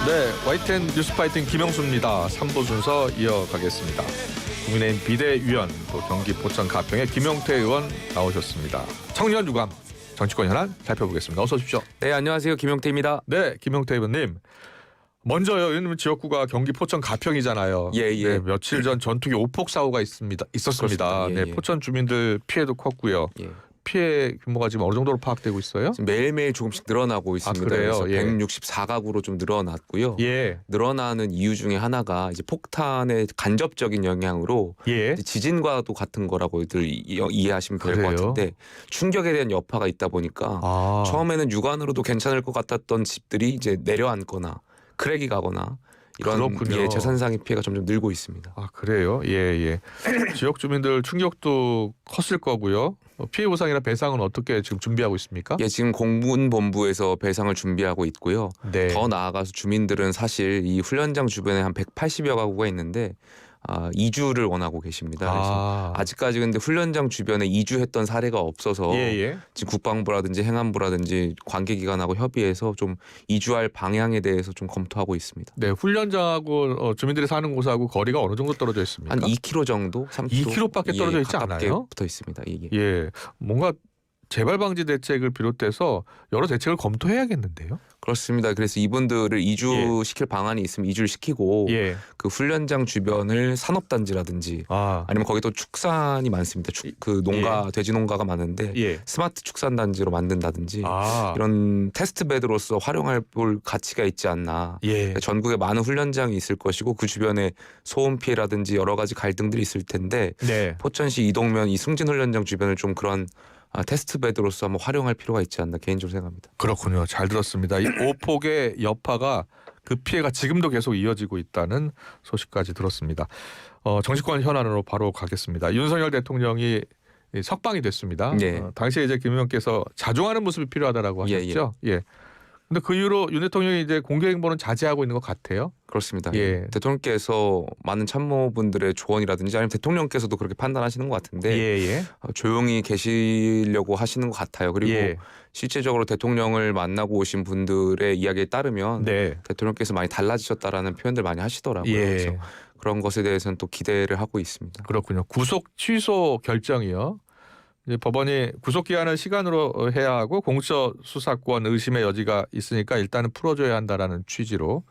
네, YTN 뉴스파이팅 김영수입니다. 3부 순서 이어가겠습니다. 국민의힘 비대위원 또 경기 포천 가평의 김용태 의원 나오셨습니다. 청년 유감 정치권 현안 살펴보겠습니다. 어서 오십시오. 네, 안녕하세요. 김용태입니다. 네, 김용태 의원님. 먼저요. 왜냐면 지역구가 경기 포천 가평이잖아요. 예. 네, 며칠 전 전투기 오폭 사고가 있었습니다. 그렇습니다. 예. 네, 포천 주민들 피해도 컸고요. 예. 피해 규모가 지금 어느 정도로 파악되고 있어요? 지금 매일매일 조금씩 늘어나고 있습니다. 그래요? 그래서 예. 164가구로 좀 늘어났고요. 예. 늘어나는 이유 중에 하나가 이제 폭탄의 간접적인 영향으로 예. 지진과도 같은 거라고들 이해하시면 될 것 그래요? 같은데 충격에 대한 여파가 있다 보니까 처음에는 육안으로도 괜찮을 것 같았던 집들이 이제 내려앉거나 크랙이 가거나 이런 재산상의 피해가 점점 늘고 있습니다. 아, 그래요? 예. 지역 주민들 충격도 컸을 거고요. 피해 보상이나 배상은 어떻게 지금 준비하고 있습니까? 예, 지금 공군본부에서 배상을 준비하고 있고요. 네. 더 나아가서 주민들은 사실 이 훈련장 주변에 한 180여 가구가 있는데 이주를 원하고 계십니다. 그래서 아직까지 근데 훈련장 주변에 이주했던 사례가 없어서 지금 국방부라든지 행안부라든지 관계기관하고 협의해서 좀 이주할 방향에 대해서 좀 검토하고 있습니다. 네, 훈련장하고 주민들이 사는 곳하고 거리가 어느 정도 떨어져 있습니까? 한 2km 정도, 3km. 2km밖에 떨어져 있지 않아요? 붙어 있습니다. 예, 뭔가 재발 방지 대책을 비롯해서 여러 대책을 검토해야겠는데요. 그렇습니다. 그래서 이분들을 이주시킬 방안이 있으면 이주를 시키고 그 훈련장 주변을 산업단지라든지 아니면 거기 또 축산이 많습니다. 그 농가 돼지 농가가 많은데 스마트 축산단지로 만든다든지 이런 테스트베드로서 활용할 볼 가치가 있지 않나. 전국에 많은 훈련장이 있을 것이고 그 주변에 소음 피해라든지 여러 가지 갈등들이 있을 텐데 포천시 이동면 이 승진훈련장 주변을 좀 그런 테스트베드로서 한번 활용할 필요가 있지 않나 개인적으로 생각합니다. 그렇군요. 잘 들었습니다. 이 오폭의 여파가 그 피해가 지금도 계속 이어지고 있다는 소식까지 들었습니다. 정치권 현안으로 바로 가겠습니다. 윤석열 대통령이 석방이 됐습니다. 당시에 이제 김 의원께서 자중하는 모습이 필요하다라고 하셨죠. 근데 그 이후로 윤 대통령이 이제 공개 행보는 자제하고 있는 것 같아요. 그렇습니다. 대통령께서 많은 참모분들의 조언이라든지 아니면 대통령께서도 그렇게 판단하시는 것 같은데 조용히 계시려고 하시는 것 같아요. 그리고 실제적으로 대통령을 만나고 오신 분들의 이야기에 따르면 대통령께서 많이 달라지셨다라는 표현들 많이 하시더라고요. 그래서 그런 것에 대해서는 또 기대를 하고 있습니다. 그렇군요. 구속 취소 결정이요. 이제 법원이 구속기한을 시간으로 해야 하고 공수처 수사권 의심의 여지가 있으니까 일단은 풀어줘야 한다라는 취지로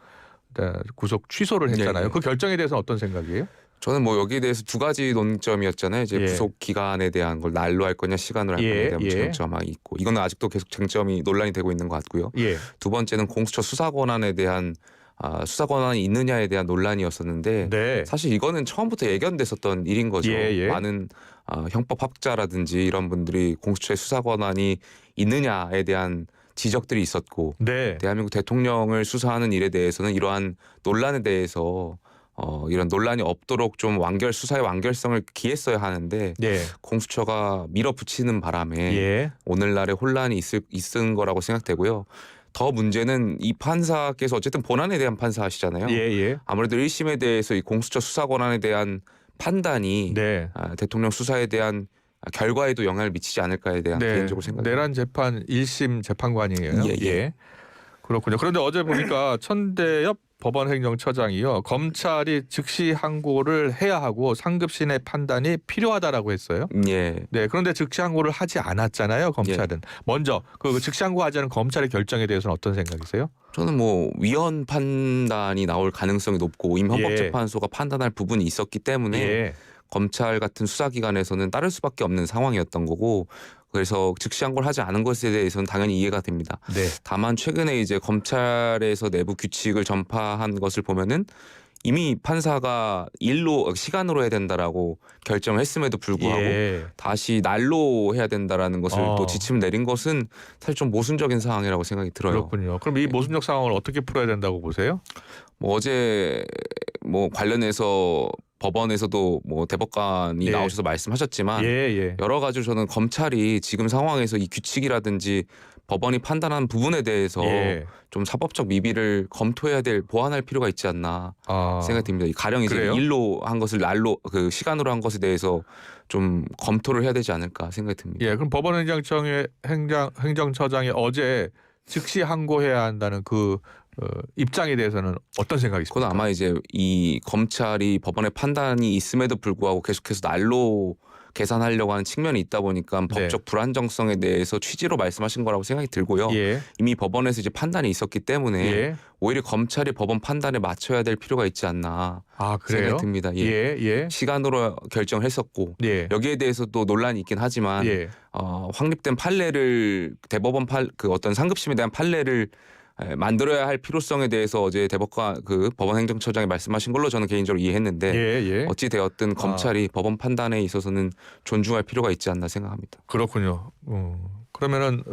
구속 취소를 했잖아요. 그 결정에 대해서는 어떤 생각이에요? 저는 뭐 여기에 대해서 두 가지 논점이었잖아요. 이제 구속 기간에 대한 걸 날로 할 거냐 시간으로 할 거냐에 대한 쟁점이 있고 이거는 아직도 계속 쟁점이 논란이 되고 있는 것 같고요. 두 번째는 공수처 수사 권한에 대한 수사 권한이 있느냐에 대한 논란이었었는데 사실 이거는 처음부터 예견됐었던 일인 거죠. 많은 형법학자라든지 이런 분들이 공수처의 수사 권한이 있느냐에 대한 지적들이 있었고 대한민국 대통령을 수사하는 일에 대해서는 이러한 논란에 대해서 이런 논란이 없도록 좀 수사의 완결성을 기했어야 하는데 공수처가 밀어붙이는 바람에 오늘날의 혼란이 있은 거라고 생각되고요. 더 문제는 이 판사께서 어쨌든 본안에 대한 판사시잖아요. 아무래도 1심에 대해서 이 공수처 수사 권한에 대한 판단이 대통령 수사에 대한 결과에도 영향을 미치지 않을까에 대한 개인적으로 생각합니다. 내란 재판 1심 재판관이에요. 그렇군요. 그런데 어제 보니까 천대엽 법원행정처장이요. 검찰이 즉시 항고를 해야 하고 상급신의 판단이 필요하다라고 했어요. 그런데 즉시 항고를 하지 않았잖아요. 검찰은. 먼저 그 즉시 항고하지 않은 검찰의 결정에 대해서는 어떤 생각이세요? 저는 뭐 위헌 판단이 나올 가능성이 높고 이미 헌법재판소가 판단할 부분이 있었기 때문에 검찰 같은 수사기관에서는 따를 수밖에 없는 상황이었던 거고 그래서 즉시 항고를 하지 않은 것에 대해서는 당연히 이해가 됩니다. 다만 최근에 이제 검찰에서 내부 규칙을 전파한 것을 보면은 이미 판사가 시간으로 해야 된다라고 결정을 했음에도 불구하고 다시 날로 해야 된다라는 것을 또 지침을 내린 것은 사실 좀 모순적인 상황이라고 생각이 들어요. 그렇군요. 그럼 이 모순적 상황을 어떻게 풀어야 된다고 보세요? 뭐 어제 뭐 관련해서 법원에서도 뭐 대법관이 나오셔서 말씀하셨지만 여러 가지로 저는 검찰이 지금 상황에서 이 규칙이라든지 법원이 판단한 부분에 대해서 좀 사법적 미비를 검토해야 될 보완할 필요가 있지 않나 생각이 듭니다. 가령 이제 일로 한 것을 날로 그 시간으로 한 것에 대해서 좀 검토를 해야 되지 않을까 생각이 듭니다. 그럼 법원행정처장이 어제 즉시 항고해야 한다는 그 입장에 대해서는 어떤 생각이 있습니까? 그건 아마 이제 이 검찰이 법원의 판단이 있음에도 불구하고 계속해서 날로 계산하려고 하는 측면이 있다 보니까 네. 법적 불안정성에 대해서 취지로 말씀하신 거라고 생각이 들고요. 예. 이미 법원에서 이제 판단이 있었기 때문에 예. 오히려 검찰이 법원 판단에 맞춰야 될 필요가 있지 않나 아, 그래요? 생각이 듭니다. 예. 예. 예. 시간으로 결정을 했었고 예. 여기에 대해서도 논란이 있긴 하지만 예. 확립된 판례를 대법원 그 어떤 상급심에 대한 판례를 만들어야 할 필요성에 대해서 어제 대법관 그 법원 행정처장이 말씀하신 걸로 저는 개인적으로 이해했는데 예. 예. 어찌 되었든 검찰이 법원 판단에 있어서는 존중할 필요가 있지 않나 생각합니다. 그렇군요. 그러면은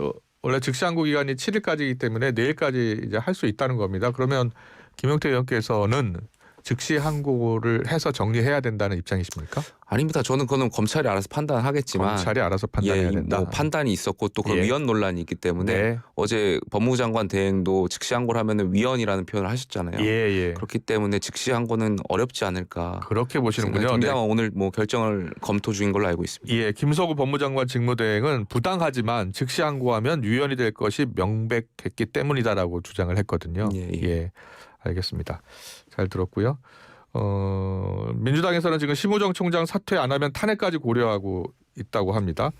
원래 즉시항고 기간이 7일까지이기 때문에 내일까지 이제 할 수 있다는 겁니다. 그러면 김용태 의원께서는 즉시 항고를 해서 정리해야 된다는 입장이십니까? 아닙니다. 저는 그거는 검찰이 알아서 판단하겠지만 검찰이 알아서 판단해야 된다. 뭐 판단이 있었고 또 그 예. 위헌 논란이 있기 때문에 네. 어제 법무부 장관 대행도 즉시 항고를 하면은 위헌이라는 표현을 하셨잖아요. 예, 예. 그렇기 때문에 즉시 항고는 어렵지 않을까. 그렇게 보시는군요. 당장 네. 오늘 뭐 결정을 검토 중인 걸로 알고 있습니다. 예, 김석우 법무장관 직무대행은 부당하지만 즉시 항고하면 위헌이 될 것이 명백했기 때문이다라고 주장을 했거든요. 예, 예. 예, 알겠습니다. 잘 들었고요. 민주당에서는 지금 심우정 총장 사퇴 안 하면 탄핵까지 고려하고 있다고 합니다.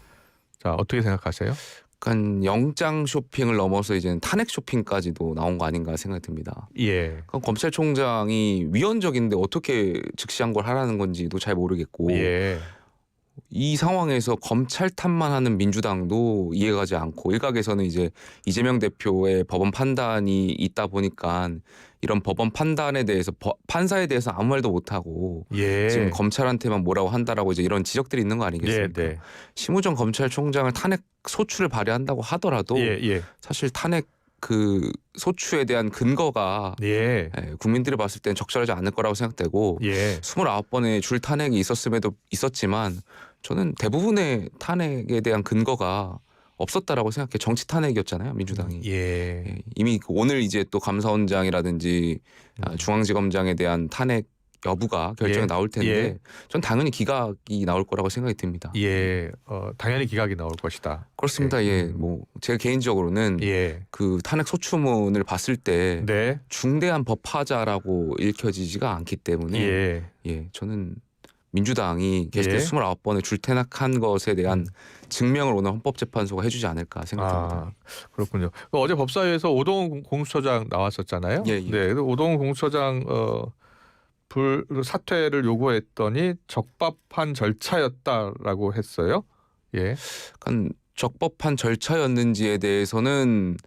자, 어떻게 생각하세요? 약간 영장 쇼핑을 넘어서 이제는 탄핵 쇼핑까지도 나온 거 아닌가 생각이 듭니다. 예. 그럼 검찰총장이 위헌적인데 어떻게 즉시 항고를 하라는 건지도 잘 모르겠고 예. 이 상황에서 검찰 탓만 하는 민주당도 이해가지 않고 일각에서는 이제 이재명 대표의 법원 판단이 있다 보니까 이런 법원 판단에 대해서 판사에 대해서 아무 말도 못하고 예. 지금 검찰한테만 뭐라고 한다라고 이제 이런 지적들이 있는 거 아니겠습니까? 네, 네. 심우정 검찰총장을 탄핵 소추를 발의한다고 하더라도 예, 예. 사실 탄핵 그 소추에 대한 근거가 예. 국민들이 봤을 땐 적절하지 않을 거라고 생각되고 예. 29번의 줄 탄핵이 있었지만 저는 대부분의 탄핵에 대한 근거가 없었다라고 생각해. 정치 탄핵이었잖아요, 민주당이. 예. 이미 오늘 이제 또 감사원장이라든지 중앙지검장에 대한 탄핵 여부가 결정이 예. 나올 텐데 예. 전 당연히 기각이 나올 거라고 생각이 듭니다. 예. 당연히 기각이 나올 것이다. 그렇습니다. 예. 뭐 제가 개인적으로는 예. 그 탄핵 소추문을 봤을 때 네. 중대한 법하자라고 읽혀지지가 않기 때문에 예. 저는 민주당이 계속해서 예. 29번에 줄탄핵한 것에 대한 증명을 오늘 헌법재판소가 해주지 않을까 생각합니다. 아, 그렇군요. 어제 법사위에서 오동훈 공수처장 나왔었잖아요. 예, 예. 네. 그래서 오동훈 공수처장 사퇴를 요구했더니 적법한 절차였다라고 했어요. 예. 약간 적법한 절차였는지에 대해서는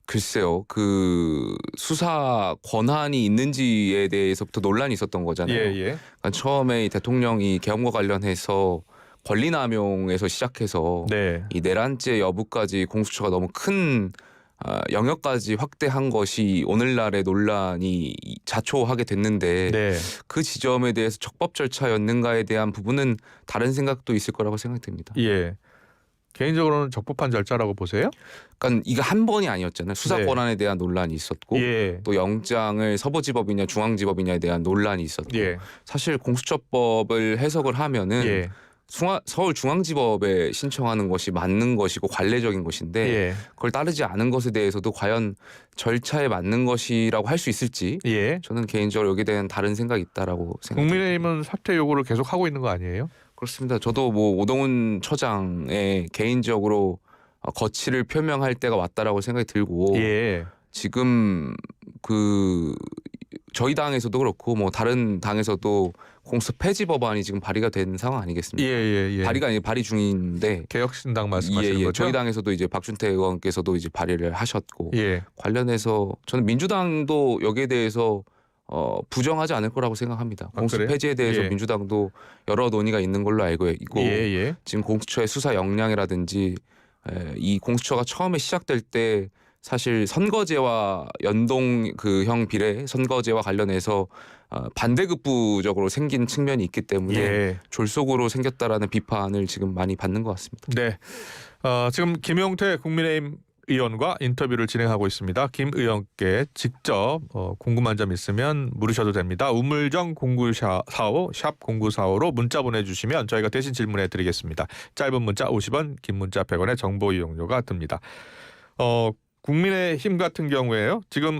글쎄요. 그 수사 권한이 있는지에 대해서부터 논란이 있었던 거잖아요. 예, 예. 그러니까 처음에 이 대통령이 계엄과 관련해서 권리남용에서 시작해서 네. 이 내란죄 여부까지 공수처가 너무 큰 영역까지 확대한 것이 오늘날의 논란이 자초하게 됐는데 네. 그 지점에 대해서 적법 절차였는가에 대한 부분은 다른 생각도 있을 거라고 생각됩니다. 예. 개인적으로는 적법한 절차라고 보세요? 그러니까 이게 한 번이 아니었잖아요. 수사 네. 권한에 대한 논란이 있었고 예. 또 영장을 서부지법이냐 중앙지법이냐에 대한 논란이 있었고 예. 사실 공수처법을 해석을 하면은 예. 서울중앙지법에 신청하는 것이 맞는 것이고 관례적인 것인데 예. 그걸 따르지 않은 것에 대해서도 과연 절차에 맞는 것이라고 할 수 있을지 예. 저는 개인적으로 여기에 대한 다른 생각이 있다라고 생각합니다. 국민의힘은 사퇴 요구를 계속 하고 있는 거 아니에요? 그렇습니다. 저도 뭐 오동훈 처장의 개인적으로 거취를 표명할 때가 왔다라고 생각이 들고 예. 지금 그 저희 당에서도 그렇고 뭐 다른 당에서도 공수 폐지 법안이 지금 발의가 된 상황 아니겠습니까? 예. 발의가 아니라 발의 중인데 개혁신당 말씀하시는 거죠? 저희 당에서도 이제 박준태 의원께서도 이제 발의를 하셨고 예. 관련해서 저는 민주당도 여기에 대해서 부정하지 않을 거라고 생각합니다. 공수 그래요? 폐지에 대해서 예. 민주당도 여러 논의가 있는 걸로 알고 있고 예. 지금 공수처의 수사 역량이라든지 이 공수처가 처음에 시작될 때 사실 선거제와 연동형 비례 선거제와 관련해서 반대급부적으로 생긴 측면이 있기 때문에 예. 졸속으로 생겼다라는 비판을 지금 많이 받는 것 같습니다. 네. 지금 김용태 국민의힘 의원과 인터뷰를 진행하고 있습니다. 김 의원께 직접 궁금한 점 있으면 물으셔도 됩니다. 우물정 0945 샵 0945로 문자 보내주시면 저희가 대신 질문해 드리겠습니다. 짧은 문자 50원, 긴 문자 100원의 정보 이용료가 듭니다. 국민의힘 같은 경우에요. 지금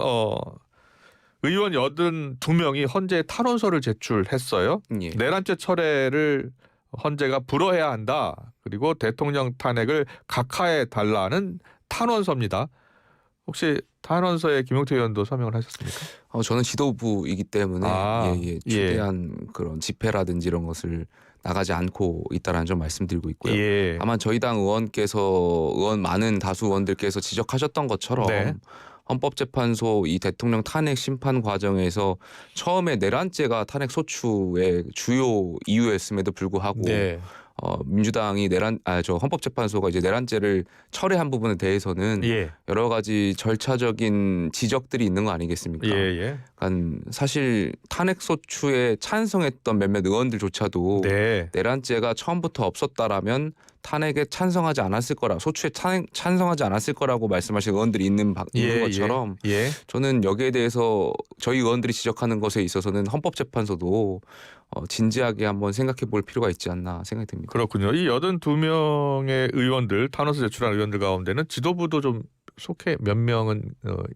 의원 82명이 헌재에 탄원서를 제출했어요. 예. 내란죄 철회를 헌재가 불허해야 한다. 그리고 대통령 탄핵을 각하해 달라는 탄원서입니다. 혹시 탄원서에 김용태 의원도 서명을 하셨습니까? 저는 지도부이기 때문에 최대한 그런 집회라든지 이런 것을 나가지 않고 있다라는 점 말씀드리고 있고요. 예. 다만 저희 당 의원 많은 다수 의원들께서 지적하셨던 것처럼 네. 헌법재판소 이 대통령 탄핵 심판 과정에서 처음에 내란죄가 탄핵 소추의 주요 이유였음에도 불구하고 네. 민주당이 헌법재판소가 이제 내란죄를 철회한 부분에 대해서는 예. 여러 가지 절차적인 지적들이 있는 거 아니겠습니까? 예. 그러니까 사실 탄핵 소추에 찬성했던 몇몇 의원들조차도 네. 내란죄가 처음부터 없었다라면 탄핵에 찬성하지 않았을 거라 소추에 찬성하지 않았을 거라고 말씀하신 의원들이 있는 것처럼 저는 여기에 대해서 저희 의원들이 지적하는 것에 있어서는 헌법재판소도 진지하게 한번 생각해 볼 필요가 있지 않나 생각이 듭니다. 그렇군요. 이 82명의 의원들 탄원서 제출한 의원들 가운데는 지도부도 좀 속해 몇 명은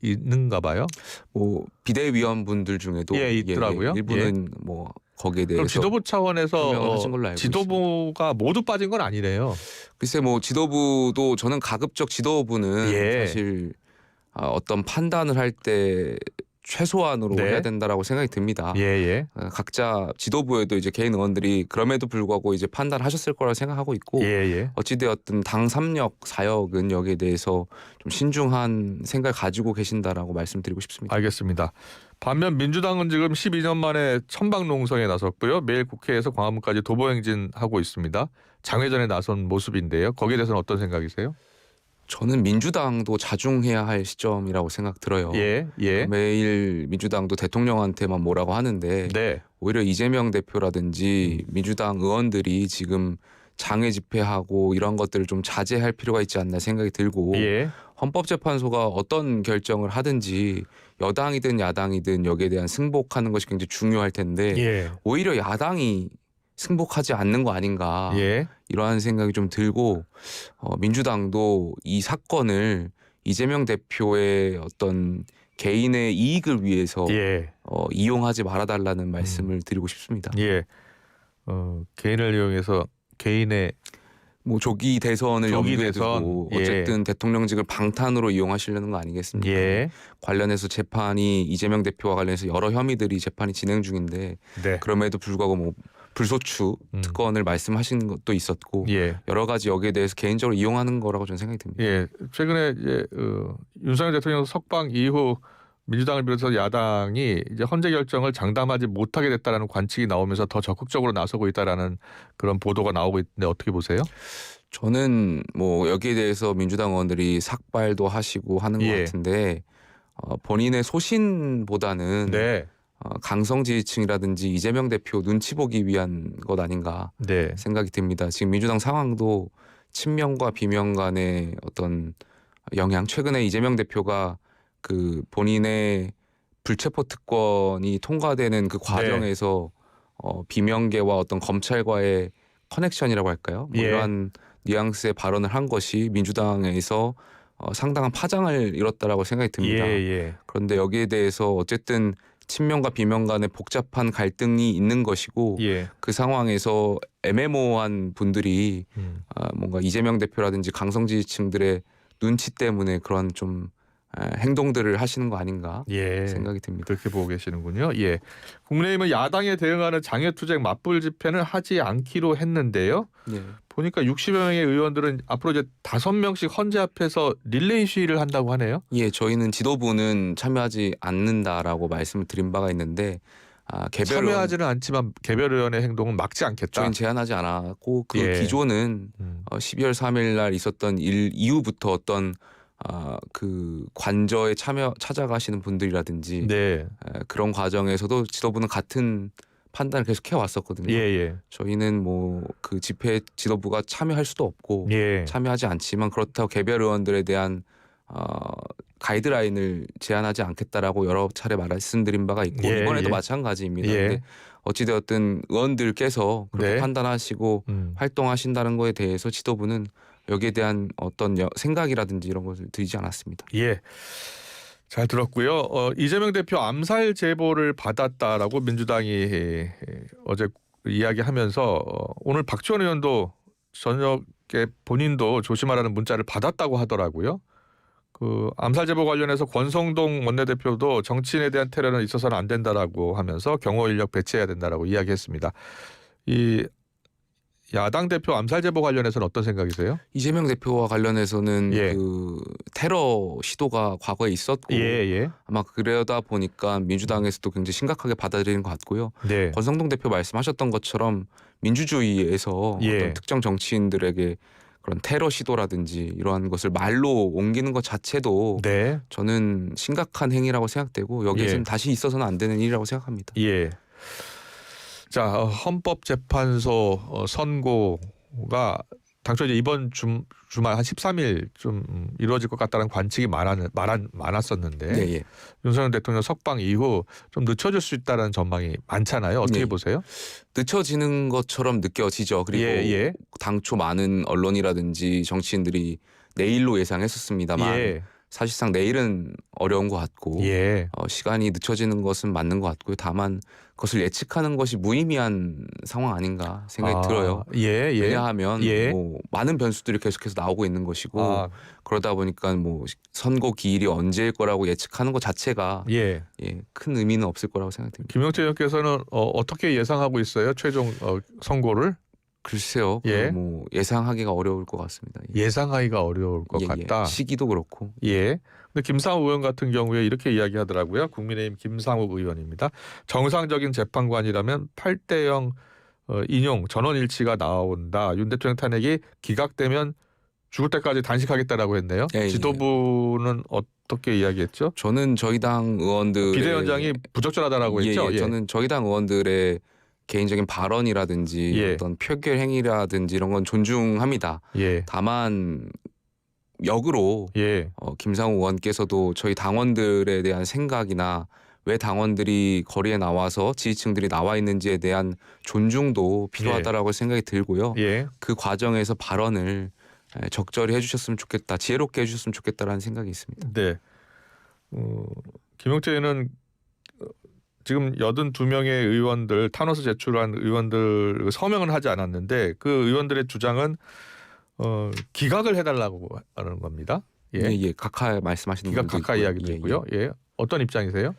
있는가 봐요. 뭐 비대위원분들 중에도 있더라고요. 일부는 뭐 거기에 대해서 그럼 지도부 차원에서 하신 걸로 알고 지도부가 있습니다. 모두 빠진 건 아니래요. 글쎄 뭐 지도부도 저는 가급적 지도부는 사실 어떤 판단을 할 때 최소한으로 해야 된다라고 생각이 듭니다. 각자 지도부에도 이제 개인 의원들이 그럼에도 불구하고 이제 판단을 하셨을 거라 생각하고 있고 어찌되었든 당 3역 4역은 여기에 대해서 좀 신중한 생각을 가지고 계신다라고 말씀드리고 싶습니다. 알겠습니다. 반면 민주당은 지금 12년 만에 천박 농성에 나섰고요. 매일 국회에서 광화문까지 도보행진하고 있습니다. 장외전에 나선 모습인데요. 거기에 대해서는 어떤 생각이세요? 저는 민주당도 자중해야 할 시점이라고 생각 들어요. 매일 민주당도 대통령한테만 뭐라고 하는데 오히려 이재명 대표라든지 민주당 의원들이 지금 장외 집회하고 이런 것들을 좀 자제할 필요가 있지 않나 생각이 들고 헌법재판소가 어떤 결정을 하든지 여당이든 야당이든 여기에 대한 승복하는 것이 굉장히 중요할 텐데 오히려 야당이 승복하지 않는 거 아닌가 이러한 생각이 좀 들고 민주당도 이 사건을 이재명 대표의 어떤 개인의 이익을 위해서 이용하지 말아달라는 말씀을 드리고 싶습니다. 개인을 이용해서 개인의 뭐 조기 대선을 염두에 두고 어쨌든 대통령직을 방탄으로 이용하시려는 거 아니겠습니까? 관련해서 재판이 이재명 대표와 관련해서 여러 혐의들이 재판이 진행 중인데 그럼에도 불구하고 뭐 불소추 특권을 말씀하시는 것도 있었고 여러 가지 여기에 대해서 개인적으로 이용하는 거라고 저는 생각이 듭니다. 최근에 이제 윤석열 대통령 석방 이후 민주당을 비롯해서 야당이 이제 헌재 결정을 장담하지 못하게 됐다라는 관측이 나오면서 더 적극적으로 나서고 있다라는 그런 보도가 나오고 있는데 어떻게 보세요? 저는 뭐 여기에 대해서 민주당 의원들이 삭발도 하시고 하는 것 같은데 본인의 소신보다는 강성 지지층이라든지 이재명 대표 눈치 보기 위한 것 아닌가 생각이 듭니다. 지금 민주당 상황도 친명과 비명 간의 어떤 영향, 최근에 이재명 대표가 그 본인의 불체포 특권이 통과되는 그 과정에서 비명계와 어떤 검찰과의 커넥션이라고 할까요? 뭐 이러한 뉘앙스의 발언을 한 것이 민주당에서 상당한 파장을 일었다라고 생각이 듭니다. 그런데 여기에 대해서 어쨌든 친명과 비명 간의 복잡한 갈등이 있는 것이고 그 상황에서 애매모호한 분들이 뭔가 이재명 대표라든지 강성 지지층들의 눈치 때문에 그런 좀 행동들을 하시는 거 아닌가 생각이 듭니다. 그렇게 보고 계시는군요. 국민의힘은 야당에 대응하는 장외투쟁 맞불 집회는 하지 않기로 했는데요. 보니까 60여 명의 의원들은 앞으로 이제 5명씩 헌재 앞에서 릴레이 시위를 한다고 하네요. 저희는 지도부는 참여하지 않는다라고 말씀을 드린 바가 있는데 참여하지는 않지만 개별 의원의 행동은 막지 않겠다. 저희는 제한하지 않았고 그 기조는 12월 3일 날 있었던 일 이후부터 어떤 그 관저에 찾아가시는 분들이라든지 그런 과정에서도 지도부는 같은 판단을 계속 해왔었거든요. 저희는 뭐 그 집회에 지도부가 참여할 수도 없고 참여하지 않지만 그렇다고 개별 의원들에 대한 가이드라인을 제한하지 않겠다라고 여러 차례 말씀드린 바가 있고 이번에도 마찬가지입니다. 근데 어찌되었든 의원들께서 그렇게 판단하시고 활동하신다는 거에 대해서 지도부는 여기에 대한 어떤 생각이라든지 이런 것을 드리지 않았습니다. 예. 잘 들었고요. 이재명 대표 암살 제보를 받았다라고 민주당이 어제 이야기하면서 오늘 박지원 의원도 저녁에 본인도 조심하라는 문자를 받았다고 하더라고요. 그 암살 제보 관련해서 권성동 원내대표도 정치인에 대한 테러는 있어서는 안 된다라고 하면서 경호 인력 배치해야 된다라고 이야기했습니다. 이 야당 대표 암살 제보 관련해서는 어떤 생각이세요? 이재명 대표와 관련해서는 예. 그 테러 시도가 과거에 있었고 아마 그러다 보니까 민주당에서도 굉장히 심각하게 받아들이는 것 같고요. 네. 권성동 대표 말씀하셨던 것처럼 민주주의에서 어떤 특정 정치인들에게 그런 테러 시도라든지 이러한 것을 말로 옮기는 것 자체도 네. 저는 심각한 행위라고 생각되고 여기에서는 다시 있어서는 안 되는 일이라고 생각합니다. 예. 자, 헌법재판소 선고가 당초 이제 이번 주말 한 13일 좀 이루어질 것 같다는 관측이 많았었는데 예. 윤석열 대통령 석방 이후 좀 늦춰질 수 있다는 전망이 많잖아요. 어떻게 보세요? 늦춰지는 것처럼 느껴지죠. 그리고 당초 많은 언론이라든지 정치인들이 내일로 예상했었습니다만 사실상 내일은 어려운 것 같고 시간이 늦춰지는 것은 맞는 것 같고요. 다만 그것을 예측하는 것이 무의미한 상황 아닌가 생각이 들어요. 왜냐하면 뭐 많은 변수들이 계속해서 나오고 있는 것이고 그러다 보니까 뭐 선고 기일이 언제일 거라고 예측하는 것 자체가 큰 의미는 없을 거라고 생각됩니다. 김영철 의원께서는 어떻게 예상하고 있어요? 최종 선고를? 글쎄요. 뭐 예상하기가 어려울 것 같습니다. 예상하기가 어려울 것 같다. 시기도 그렇고. 근데 김상욱 의원 같은 경우에 이렇게 이야기하더라고요. 국민의힘 김상욱 의원입니다. 정상적인 재판관이라면 8대0 인용 전원일치가 나온다. 윤 대통령 탄핵이 기각되면 죽을 때까지 단식하겠다라고 했네요. 지도부는 어떻게 이야기했죠? 저는 저희 당 의원들 비대위원장이 부적절하다라고 했죠. 저는 저희 당 의원들의 개인적인 발언이라든지 어떤 표결 행위라든지 이런 건 존중합니다. 다만 역으로 김상욱 의원께서도 저희 당원들에 대한 생각이나 왜 당원들이 거리에 나와서 지지층들이 나와 있는지에 대한 존중도 필요하다라고 생각이 들고요. 그 과정에서 발언을 적절히 해주셨으면 좋겠다, 지혜롭게 해주셨으면 좋겠다라는 생각이 있습니다. 네. 김용태는 지금 82명의 의원들 탄원서 제출한 의원들 서명은 하지 않았는데 그 의원들의 주장은 기각을 해달라고 하는 겁니다. 각하 말씀하시는 기각 각하 이야기도 있고요. 어떤 입장이세요?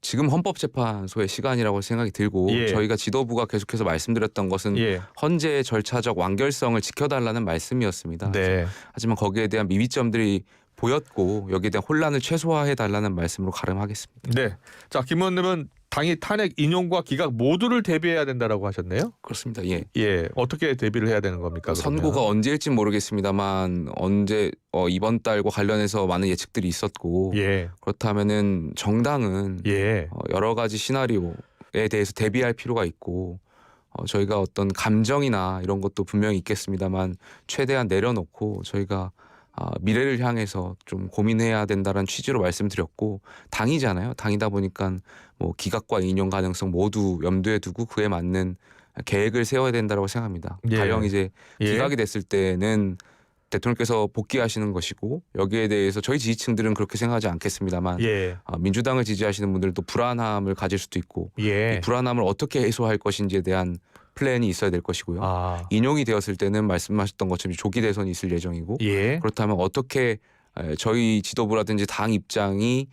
지금 헌법재판소의 시간이라고 생각이 들고 저희가 지도부가 계속해서 말씀드렸던 것은 헌재의 절차적 완결성을 지켜달라는 말씀이었습니다. 하지만 거기에 대한 미비점들이 보였고 여기에 대한 혼란을 최소화해달라는 말씀으로 가름하겠습니다. 네. 자, 김 의원님은 당이 탄핵 인용과 기각 모두를 대비해야 된다라고 하셨네요. 그렇습니다. 어떻게 대비를 해야 되는 겁니까? 선고가 언제일지 모르겠습니다만 언제 이번 달과 관련해서 많은 예측들이 있었고 그렇다면은 정당은 여러 가지 시나리오에 대해서 대비할 필요가 있고 저희가 어떤 감정이나 이런 것도 분명히 있겠습니다만 최대한 내려놓고 저희가 미래를 향해서 좀 고민해야 된다는 취지로 말씀드렸고 당이잖아요. 당이다 보니까 뭐 기각과 인용 가능성 모두 염두에 두고 그에 맞는 계획을 세워야 된다고 생각합니다. 가령 이제 기각이 됐을 때는 대통령께서 복귀하시는 것이고 여기에 대해서 저희 지지층들은 그렇게 생각하지 않겠습니다만 민주당을 지지하시는 분들도 불안함을 가질 수도 있고 이 불안함을 어떻게 해소할 것인지에 대한 플랜이 있어야 될 것이고요. 인용이 되었을 때는 말씀하셨던 것처럼 조기 대선이 있을 예정이고 그렇다면 어떻게 저희 지도부라든지 당 입장이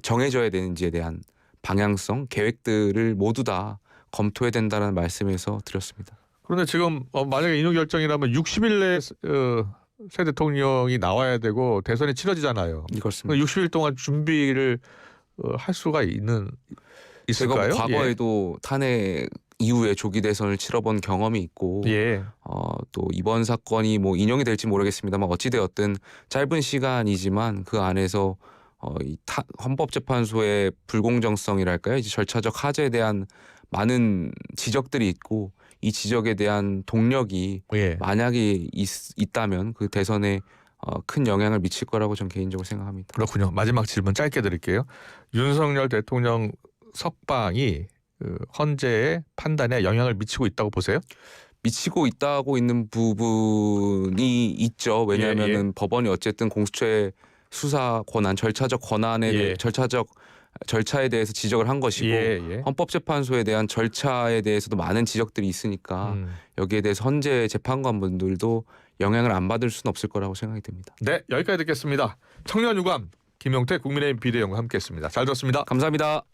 정해져야 되는지에 대한 방향성, 계획들을 모두 다 검토해야 된다는 말씀에서 드렸습니다. 그런데 지금 만약에 인용 결정이라면 60일 내에 새 대통령이 나와야 되고 대선이 치러지잖아요. 그렇습니다. 60일 동안 준비를 할 수가 있을까요? 제가 과거에도 탄핵 이후에 조기 대선을 치러본 경험이 있고 또 이번 사건이 뭐 인용이 될지 모르겠습니다만 어찌되었든 짧은 시간이지만 그 안에서 이 헌법재판소의 불공정성이랄까요? 이제 절차적 하자에 대한 많은 지적들이 있고 이 지적에 대한 동력이 만약에 있다면 그 대선에 큰 영향을 미칠 거라고 저는 개인적으로 생각합니다. 그렇군요. 마지막 질문 짧게 드릴게요. 윤석열 대통령 석방이 헌재의 판단에 영향을 미치고 있다고 보세요? 미치고 있다고 있는 부분이 있죠. 왜냐하면은 법원이 어쨌든 공수처의 수사 권한, 절차적 권한에 절차에 대해서 지적을 한 것이고 헌법재판소에 대한 절차에 대해서도 많은 지적들이 있으니까 여기에 대해서 헌재 재판관분들도 영향을 안 받을 수는 없을 거라고 생각이 듭니다. 네, 여기까지 듣겠습니다. 청년유감 김용태 국민의힘 비대위원과 함께했습니다. 잘 들었습니다. 감사합니다.